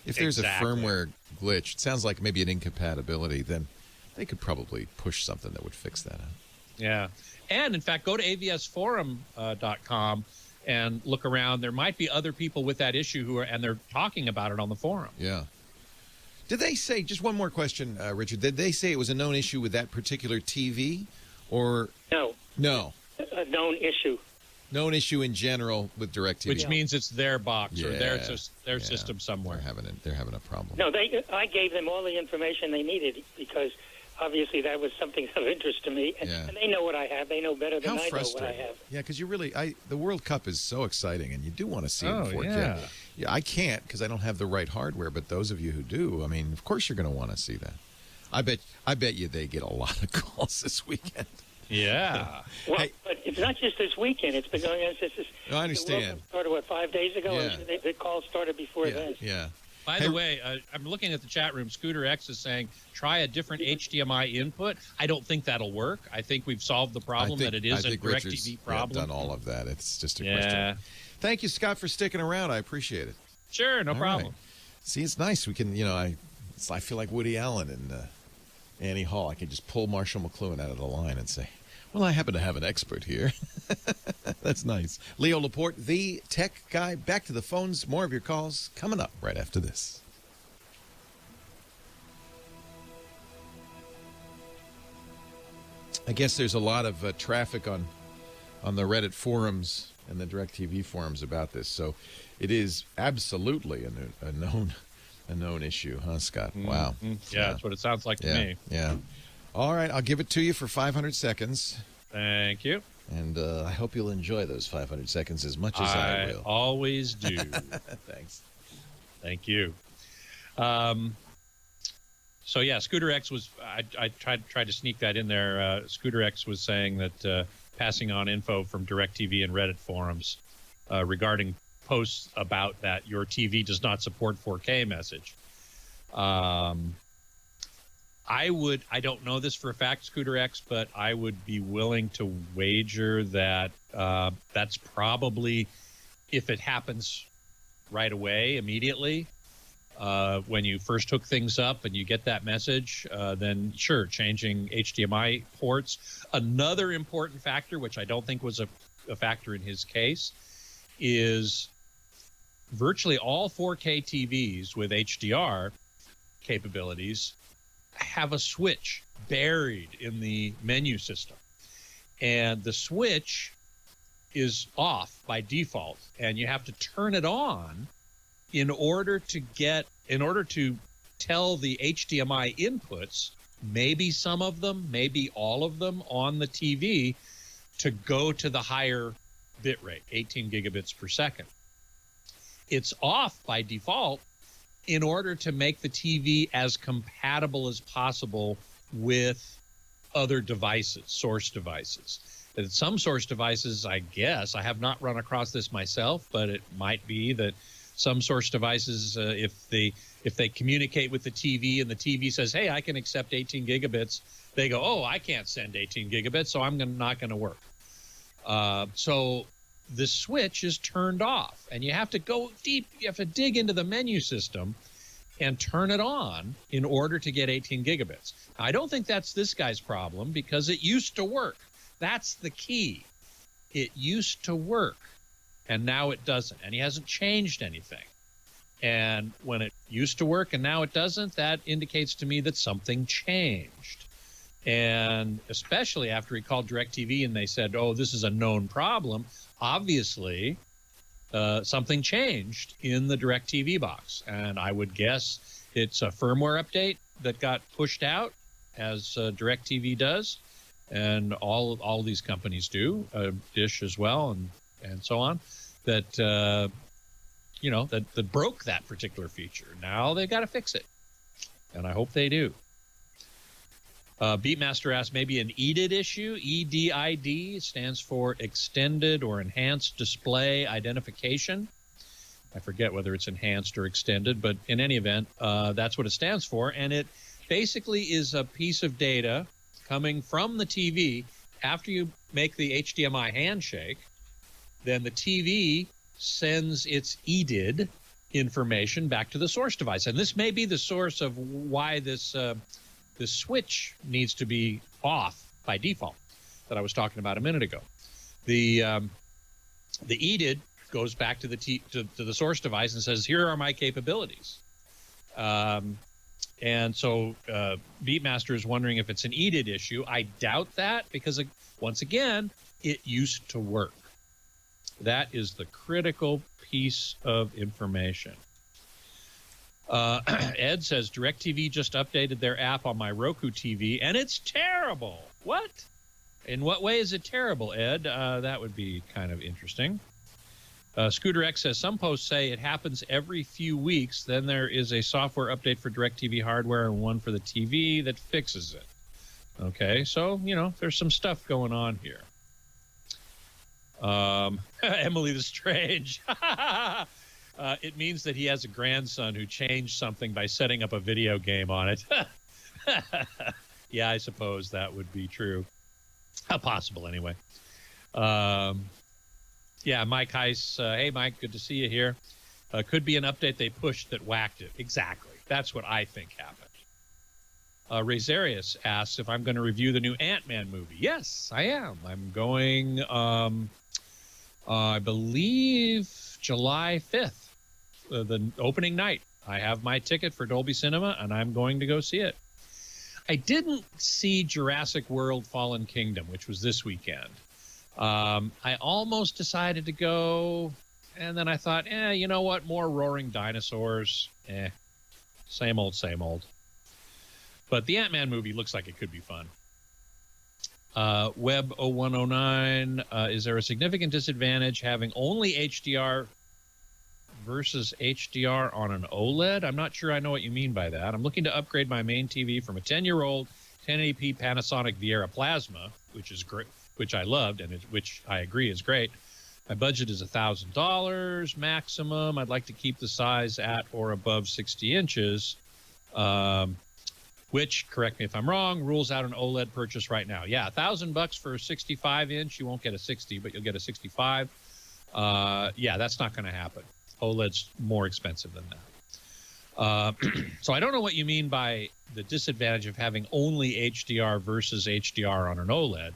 Exactly. firmware glitch, it sounds like maybe an incompatibility, then they could probably push something that would fix that out. Yeah. And in fact, go to avsforum.com and look around. There might be other people with that issue and they're talking about it on the forum. Yeah. Did they say, just one more question, Richard, did they say it was a known issue with that particular TV, or No, no? a known issue. Known issue in general with DirecTV. Which means it's their box or their Yeah. system somewhere. They're having a problem. No, I gave them all the information they needed, because obviously that was something of interest to me. And, Yeah. and they know what I have. They know better than How I know what I frustrating. have. Yeah, because you really, the World Cup is so exciting, and you do want to see it Oh, in 4K. yeah. Yeah, I can't because I don't have the right hardware, but those of you who do, I mean, of course you're going to want to see that. I bet you they get a lot of calls this weekend. Yeah. Well, Hey. but it's not just this weekend. It's been going on since this. No, I understand. The World Cup started, what, 5 days ago? Yeah. And the call started before Yeah, then. yeah. By Hey- the way, I'm looking at the chat room. Scooter X is saying, try a different HDMI input. I don't think that'll work. I think we've solved the problem that it is a Richard's, DirecTV problem. done all of that. It's just a Yeah. question. Thank you, Scott, for sticking around. I appreciate it. Sure, no All problem. right. See, it's nice. We can, I feel like Woody Allen and Annie Hall. I can just pull Marshall McLuhan out of the line and say, well, I happen to have an expert here. That's nice. Leo Laporte, the tech guy. Back to the phones. More of your calls coming up right after this. I guess there's a lot of traffic on the Reddit forums and the DirecTV forums about this. So it is absolutely a known issue, huh, Scott? Wow. Yeah, that's what it sounds like to Yeah. me. Yeah. All right, I'll give it to you for 500 seconds, Thank you. and I hope you'll enjoy those 500 seconds as much as I will. always do. Thanks. Thank you. So yeah, Scooter X was. I tried to sneak that in there. Scooter X was saying that passing on info from DirecTV and Reddit forums regarding posts about that your TV does not support 4K message. I don't know this for a fact, Scooter X, but I would be willing to wager that that's probably, if it happens right away, immediately, when you first hook things up and you get that message, then sure, changing HDMI ports. Another important factor, which I don't think was a factor in his case, is virtually all 4K TVs with HDR capabilities have a switch buried in the menu system. And the switch is off by default, and you have to turn it on in order to tell the HDMI inputs, maybe some of them, maybe all of them on the TV, to go to the higher bit rate, 18 gigabits per second. It's off by default in order to make the TV as compatible as possible with other devices, source devices. And some source devices, I guess, I have not run across this myself, but it might be that some source devices, if they communicate with the TV and the TV says, hey, I can accept 18 gigabits, they go, oh, I can't send 18 gigabits, so I'm not going to work. So the switch is turned off, and you have to go deep. You have to dig into the menu system and turn it on in order to get 18 gigabits. I don't think that's this guy's problem because it used to work. That's the key. It used to work, and now it doesn't, and he hasn't changed anything. And when it used to work and now it doesn't, that indicates to me that something changed. And especially after he called DirecTV and they said, oh, this is a known problem, obviously something changed in the DirecTV box. And I would guess it's a firmware update that got pushed out, as DirecTV does, and all these companies do, Dish as well, and so on, that that broke that particular feature. Now they've got to fix it, and I hope they do. Beatmaster asks, maybe an EDID issue. EDID stands for Extended or Enhanced Display Identification. I forget whether it's enhanced or extended, but in any event, that's what it stands for. And it basically is a piece of data coming from the TV. After you make the HDMI handshake, then the TV sends its EDID information back to the source device. And this may be the source of why this switch needs to be off by default that I was talking about a minute ago. The EDID goes back to the source device and says, here are my capabilities. And so Beatmaster is wondering if it's an EDID issue. I doubt that because, once again, it used to work. That is the critical piece of information. Ed says, DirecTV just updated their app on my Roku TV, and it's terrible. What? In what way is it terrible, Ed? That would be kind of interesting. Scooter X says, some posts say it happens every few weeks. Then there is a software update for DirecTV hardware and one for the TV that fixes it. Okay, so, there's some stuff going on here. Emily the Strange. It means that he has a grandson who changed something by setting up a video game on it. Yeah, I suppose that would be true. Possible, anyway. Yeah, Mike Heiss. Hey, Mike, good to see you here. Could be an update they pushed that whacked it. Exactly. That's what I think happened. Razarius asks if I'm going to review the new Ant-Man movie. Yes, I am. I'm going, I believe, July 5th, the opening night. I have my ticket for Dolby Cinema, and I'm going to go see it. I didn't see Jurassic World Fallen Kingdom, which was this weekend. I almost decided to go, and then I thought, you know what? More roaring dinosaurs. Same old, same old. But the Ant-Man movie looks like it could be fun. Web0109, is there a significant disadvantage having only HDR versus HDR on an OLED? I'm not sure I know what you mean by that. I'm looking to upgrade my main TV from a 10-year-old 1080p Panasonic Viera Plasma, which is great, which I loved, and which I agree is great. My budget is $1,000 maximum. I'd like to keep the size at or above 60 inches, which, correct me if I'm wrong, rules out an OLED purchase right now. Yeah, $1,000 for a 65-inch. You won't get a 60, but you'll get a 65. Yeah, that's not going to happen. OLED's more expensive than that. So I don't know what you mean by the disadvantage of having only HDR versus HDR on an OLED.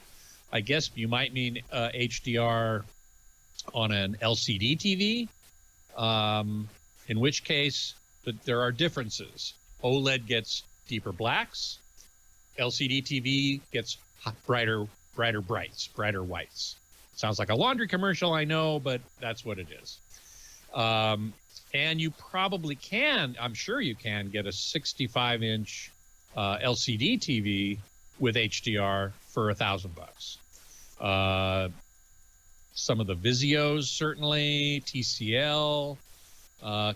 I guess you might mean HDR on an LCD TV, in which case there are differences. OLED gets deeper blacks. LCD TV gets brighter brights, brighter whites. Sounds like a laundry commercial, I know, but that's what it is. And you probably can, I'm sure you can, get a 65-inch LCD TV with HDR for $1,000. Some of the Vizios, certainly, TCL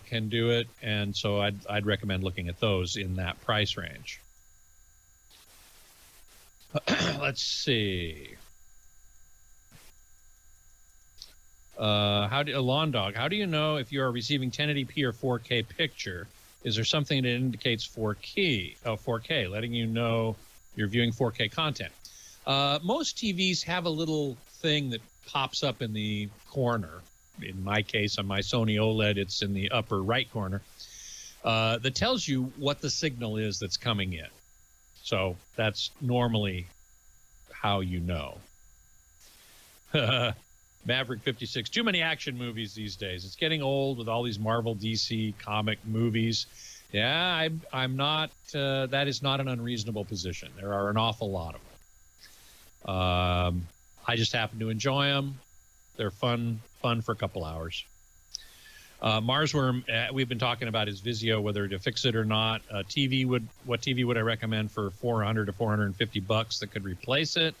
can do it, and so I'd recommend looking at those in that price range. Let's see. Lawn Dog, how do you know if you are receiving 1080p or 4K picture? Is there something that indicates 4K, letting you know you're viewing 4K content? Most TVs have a little thing that pops up in the corner. In my case, on my Sony OLED, it's in the upper right corner, that tells you what the signal is that's coming in. So that's normally how you know. Maverick 56, too many action movies these days. It's getting old with all these Marvel, DC comic movies. Yeah, I'm not, that is not an unreasonable position. There are an awful lot of them. I just happen to enjoy them. They're fun for a couple hours. Marsworm, we've been talking about his Vizio, whether to fix it or not. What TV would I recommend for $400 to $450 that could replace it?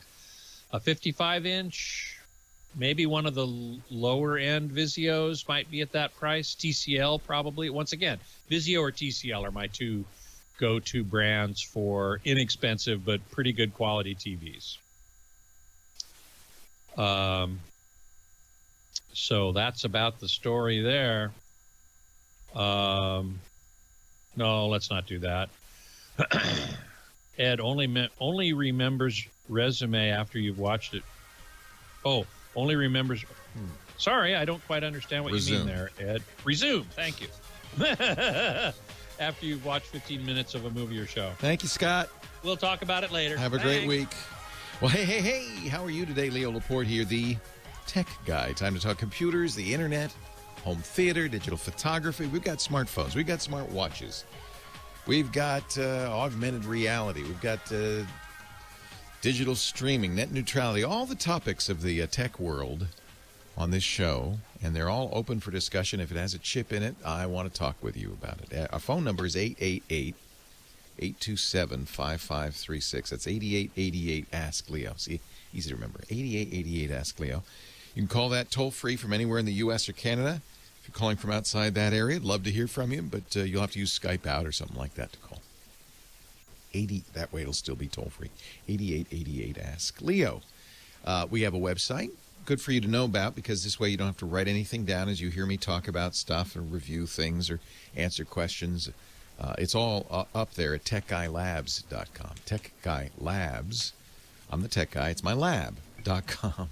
A 55-inch, maybe one of the lower end Vizios might be at that price. TCL probably. Once again, Vizio or TCL are my two go-to brands for inexpensive but pretty good quality TVs. So that's about the story there. No, let's not do that. Ed only remembers resume after you've watched it. Oh, only remembers. Sorry, I don't quite understand what you mean there, Ed. Resume. Thank you. After you've watched 15 minutes of a movie or show. Thank you, Scott. We'll talk about it later. Have a great week. Well, hey. How are you today? Leo Laporte here, the tech guy. Time to talk computers, the internet, home theater, digital photography. We've got smartphones. We've got smart watches. We've got augmented reality. We've got digital streaming, net neutrality, all the topics of the tech world on this show. And they're all open for discussion. If it has a chip in it, I want to talk with you about it. Our phone number is 888-827-5536. That's 8888-ASK-LEO. See, easy to remember. 8888-ASK-LEO. You can call that toll-free from anywhere in the U.S. or Canada. If you're calling from outside that area, I'd love to hear from you, but you'll have to use Skype out or something like that to call. That way it'll still be toll-free. 8888-ASK-LEO. We have a website. Good for you to know about, because this way you don't have to write anything down as you hear me talk about stuff or review things or answer questions. It's all up there at techguylabs.com. Tech Guy Labs. I'm the tech guy. It's my lab.com.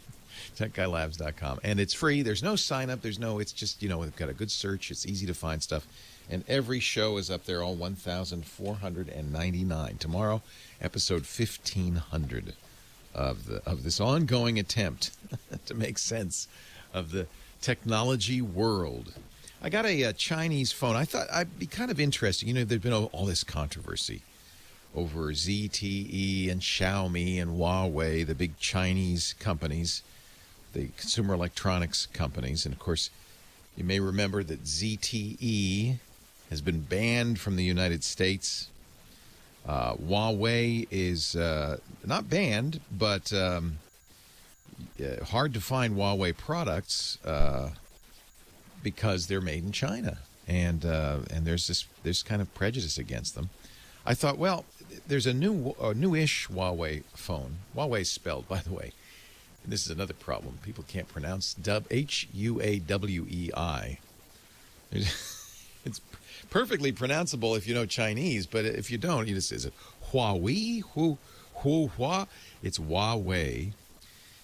techguylabs.com. And it's free. There's no sign up. It's just, we've got a good search. It's easy to find stuff. And every show is up there, all 1,499. Tomorrow, episode 1,500 of this ongoing attempt to make sense of the technology world. I got a Chinese phone. I thought I'd be kind of interesting. There's been all this controversy over ZTE and Xiaomi and Huawei, the big Chinese companies, the consumer electronics companies. And, of course, you may remember that ZTE has been banned from the United States. Huawei is not banned, but hard to find Huawei products because they're made in China, and there's kind of prejudice against them. I thought, well, there's a newish Huawei phone. Huawei is spelled, by the way. And this is another problem. People can't pronounce Huawei. It's perfectly pronounceable if you know Chinese, but if you don't, you just, is it Huawei? Hua? It's Huawei.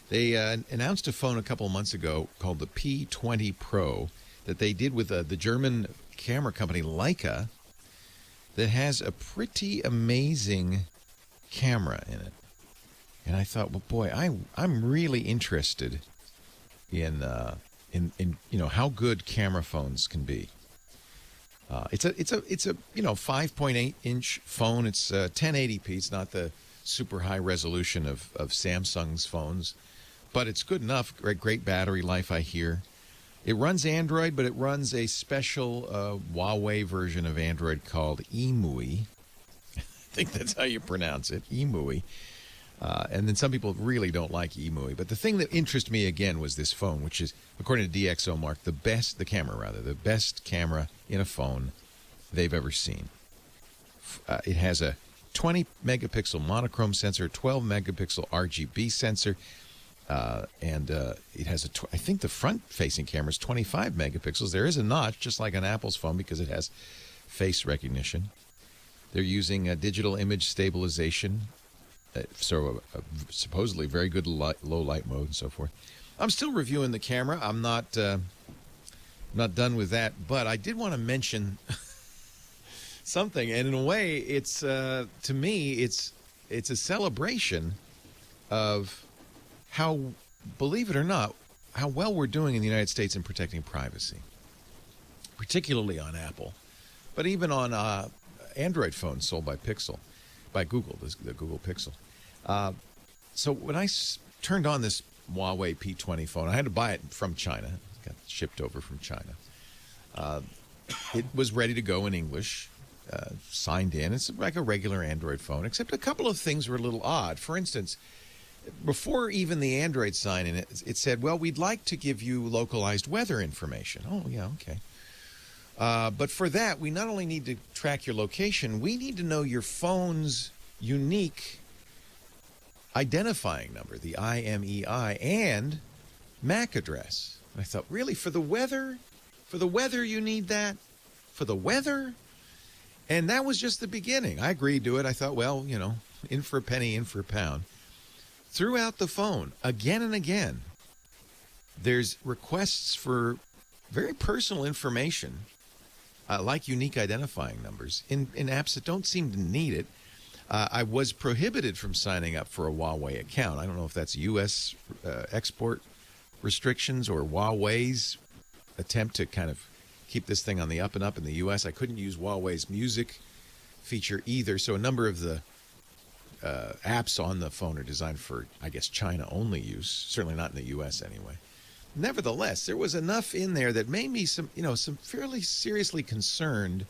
They announced a phone a couple of months ago called the P20 Pro that they did with the German camera company Leica that has a pretty amazing camera in it. And I thought, well, boy, I'm really interested in how good camera phones can be. It's a 5.8 inch phone. It's 1080p. It's not the super high resolution of Samsung's phones, but it's good enough. Great battery life, I hear. It runs Android, but it runs a special Huawei version of Android called EMUI. I think that's how you pronounce it, EMUI. And then some people really don't like EMUI. But the thing that interested me again was this phone, which is, according to DxOMark, the best camera in a phone they've ever seen. It has a 20 megapixel monochrome sensor, 12 megapixel RGB sensor, and it has I think the front-facing camera is 25 megapixels. There is a notch, just like on Apple's phone, because it has face recognition. They're using digital image stabilization, so supposedly very good low light mode and so forth. I'm still reviewing the camera. I'm not done with that, but I did want to mention something, and in a way, it's to me, it's a celebration of how, believe it or not, how well we're doing in the United States in protecting privacy, particularly on Apple, but even on Android phones sold by Google, the Google Pixel. So when I turned on this Huawei P20 phone, I had to buy it from China. It got shipped over from China. It was ready to go in English, signed in. It's like a regular Android phone, except a couple of things were a little odd. For instance, before even the Android sign in, it said, well, we'd like to give you localized weather information. Oh, yeah, okay. But for that, we not only need to track your location, we need to know your phone's unique identifying number, the IMEI, and MAC address. And I thought, really, for the weather? For the weather you need that? For the weather? And that was just the beginning. I agreed to it. I thought, well, you know, in for a penny, in for a pound. Throughout the phone, again and again, there's requests for very personal information, like unique identifying numbers, in apps that don't seem to need it. I was prohibited from signing up for a Huawei account. I don't know if that's U.S. Export restrictions or Huawei's attempt to kind of keep this thing on the up and up in the U.S. I couldn't use Huawei's music feature either. So a number of the apps on the phone are designed for, I guess, China-only use, certainly not in the U.S. anyway. Nevertheless, there was enough in there that made me some fairly seriously concerned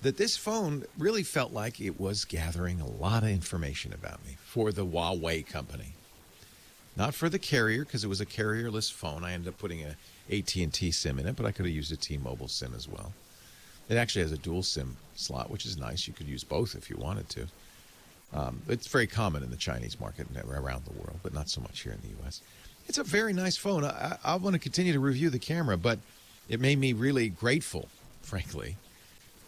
that this phone really felt like it was gathering a lot of information about me for the Huawei company. Not for the carrier, because it was a carrier-less phone. I ended up putting a AT&T SIM in it, but I could have used a T-Mobile SIM as well. It actually has a dual SIM slot, which is nice. You could use both if you wanted to. It's very common in the Chinese market and around the world, but not so much here in the U.S. It's a very nice phone. I want to continue to review the camera, but it made me really grateful, frankly,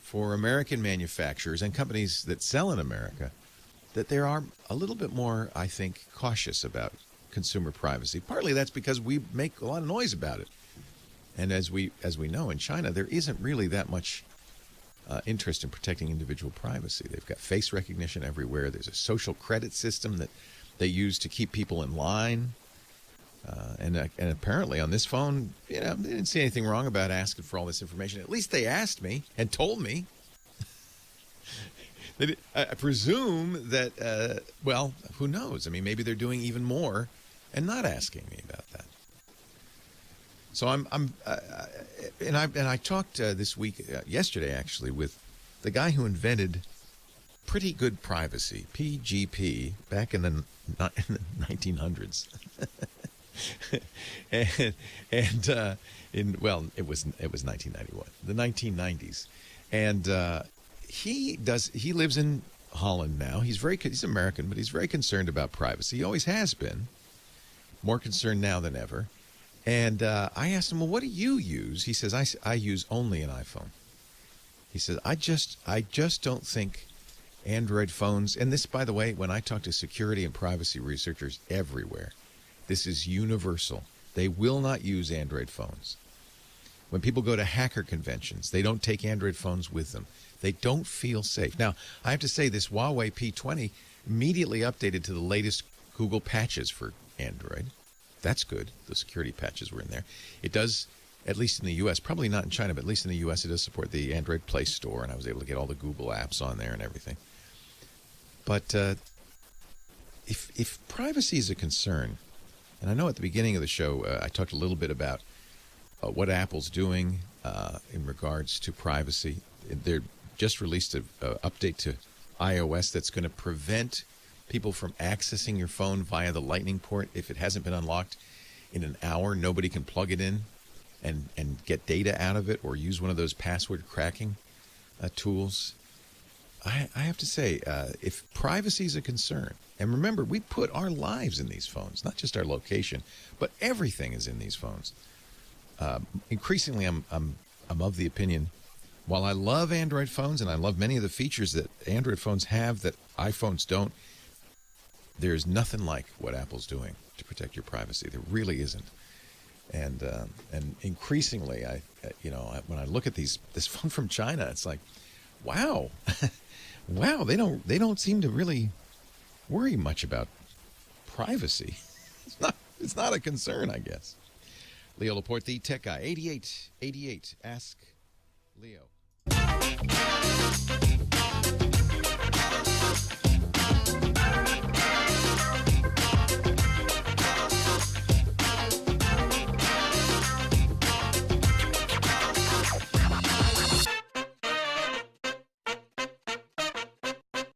for American manufacturers and companies that sell in America, that they are a little bit more, I think, cautious about consumer privacy. Partly that's because we make a lot of noise about it. And as we know, in China, there isn't really that much interest in protecting individual privacy. They've got face recognition everywhere. There's a social credit system that they use to keep people in line. And apparently on this phone, they didn't see anything wrong about asking for all this information. At least they asked me and told me. I presume that, well, who knows? I mean, maybe they're doing even more and not asking me about that. So I talked this week, yesterday actually, with the guy who invented Pretty Good Privacy, PGP, back in the 1900s. It was 1991, the 1990s, and he lives in Holland now. He's American, but he's very concerned about privacy. He always has been, more concerned now than ever. And I asked him, well, what do you use? He says, I use only an iPhone. He says, I just don't think Android phones, and this, by the way, when I talk to security and privacy researchers everywhere, this is universal. They will not use Android phones. When people go to hacker conventions, they don't take Android phones with them. They don't feel safe. Now, I have to say, this Huawei P20 immediately updated to the latest Google patches for Android. That's good. The security patches were in there. It does, at least in the U.S., probably not in China, but at least in the U.S., it does support the Android Play Store, and I was able to get all the Google apps on there and everything. But if privacy is a concern, and I know at the beginning of the show, I talked a little bit about what Apple's doing in regards to privacy. They just released an update to iOS that's going to prevent people from accessing your phone via the Lightning port. If it hasn't been unlocked in an hour, nobody can plug it in and get data out of it or use one of those password cracking tools. I have to say, if privacy is a concern, and remember, we put our lives in these phones, not just our location, but everything is in these phones. Increasingly, I'm of the opinion, while I love Android phones and I love many of the features that Android phones have that iPhones don't, there's nothing like what Apple's doing to protect your privacy. There really isn't. And increasingly, when I look at this phone from China, it's like, wow, wow, they don't seem to really worry much about privacy. It's not a concern, I guess. Leo Laporte, the tech guy, 8888. Ask Leo.